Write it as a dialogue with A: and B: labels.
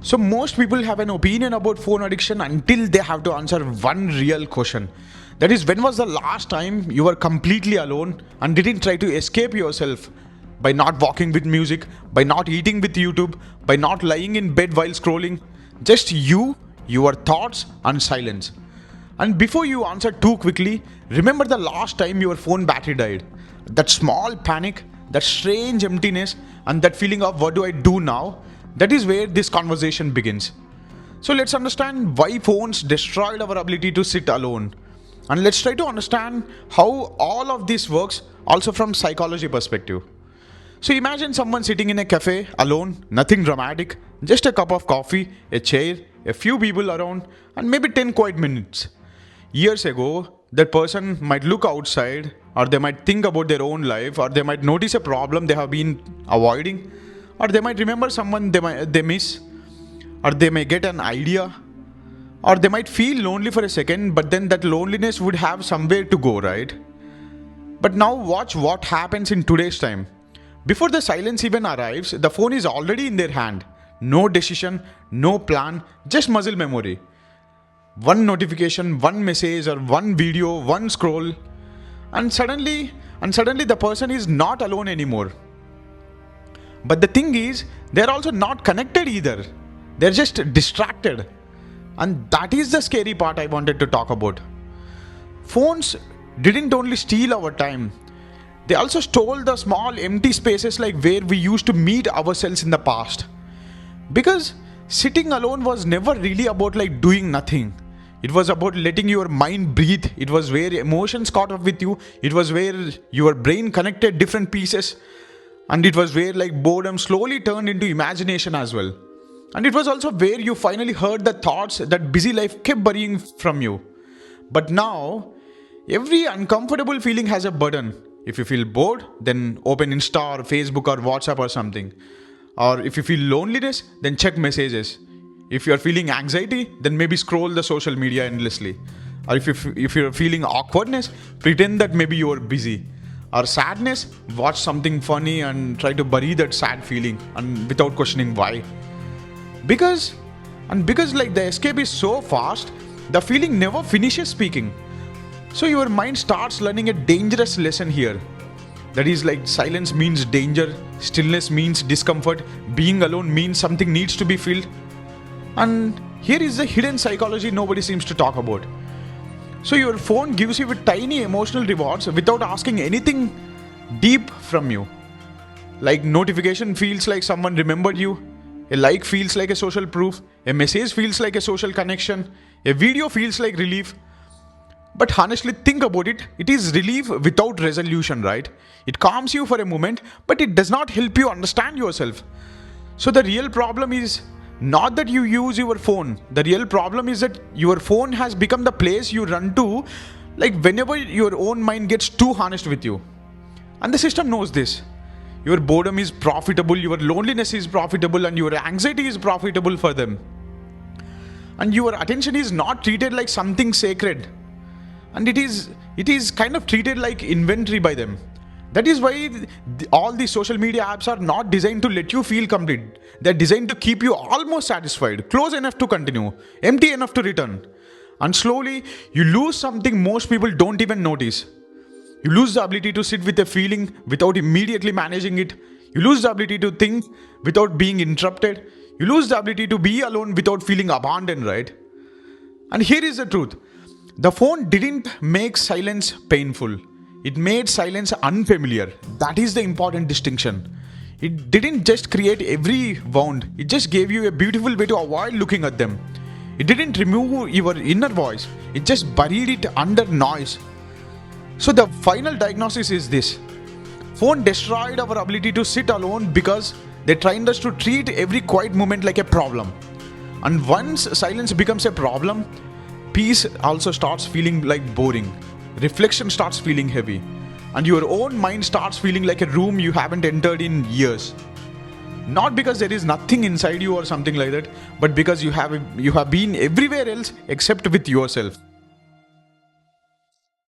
A: So most people have an opinion about phone addiction until they have to answer one real question. That is, when was the last time you were completely alone and didn't try to escape yourself by not walking with music, by not eating with YouTube, by not lying in bed while scrolling? Just you, your thoughts and silence. And before you answer too quickly, remember the last time your phone battery died. That small panic, that strange emptiness, and that feeling of what do I do now? That is where this conversation begins. So let's understand why phones destroyed our ability to sit alone. And let's try to understand how all of this works also from psychology perspective. So imagine someone sitting in a cafe alone, nothing dramatic, just a cup of coffee, a chair, a few people around, and maybe 10 quiet minutes. Years ago, that person might look outside, or they might think about their own life, or they might notice a problem they have been avoiding, or they might remember someone they miss, or they may get an idea, or they might feel lonely for a second, but then that loneliness would have somewhere to go, right? But now watch what happens in today's time. Before the silence even arrives, the phone is already in their hand. No decision, no plan, just muscle memory. One notification, one message, or one video, one scroll, and suddenly the person is not alone anymore. But the thing is, they're also not connected either. They're just distracted. And that is the scary part I wanted to talk about. Phones didn't only steal our time, they also stole the small empty spaces like where we used to meet ourselves in the past. Because sitting alone was never really about like doing nothing. It was about letting your mind breathe. It was where emotions caught up with you. It was where your brain connected different pieces. And it was where like boredom slowly turned into imagination as well. And it was also where you finally heard the thoughts that busy life kept burying from you. But now, every uncomfortable feeling has a button. If you feel bored, then open Insta or Facebook or WhatsApp or something. Or if you feel loneliness, then check messages. If you're feeling anxiety, then maybe scroll the social media endlessly. Or if you're feeling awkwardness, pretend that maybe you're busy. Or sadness, watch something funny and try to bury that sad feeling and without questioning why. Because like the escape is so fast, the feeling never finishes speaking. So your mind starts learning a dangerous lesson here. That is like silence means danger, stillness means discomfort, being alone means something needs to be filled. And here is the hidden psychology nobody seems to talk about. So your phone gives you with tiny emotional rewards without asking anything deep from you. Like notification feels like someone remembered you, a like feels like a social proof, a message feels like a social connection, a video feels like relief. But honestly, think about it, it is relief without resolution, right? It calms you for a moment, but it does not help you understand yourself. So the real problem is not that you use your phone. The real problem is that your phone has become the place you run to, like whenever your own mind gets too honest with you. And the system knows this. Your boredom is profitable, your loneliness is profitable, and your anxiety is profitable for them. And your attention is not treated like something sacred. And it is kind of treated like inventory by them. That is why all these social media apps are not designed to let you feel complete. They're designed to keep you almost satisfied, close enough to continue, empty enough to return. And slowly, you lose something most people don't even notice. You lose the ability to sit with a feeling without immediately managing it. You lose the ability to think without being interrupted. You lose the ability to be alone without feeling abandoned, right? And here is the truth. The phone didn't make silence painful. It made silence unfamiliar. That is the important distinction. It didn't just create every wound. It just gave you a beautiful way to avoid looking at them. It didn't remove your inner voice. It just buried it under noise. So the final diagnosis is this. Phone destroyed our ability to sit alone because they trained us to treat every quiet moment like a problem. And once silence becomes a problem, peace also starts feeling like boring. Reflection starts feeling heavy. And your own mind starts feeling like a room you haven't entered in years. Not because there is nothing inside you or something like that, but because you have been everywhere else except with yourself.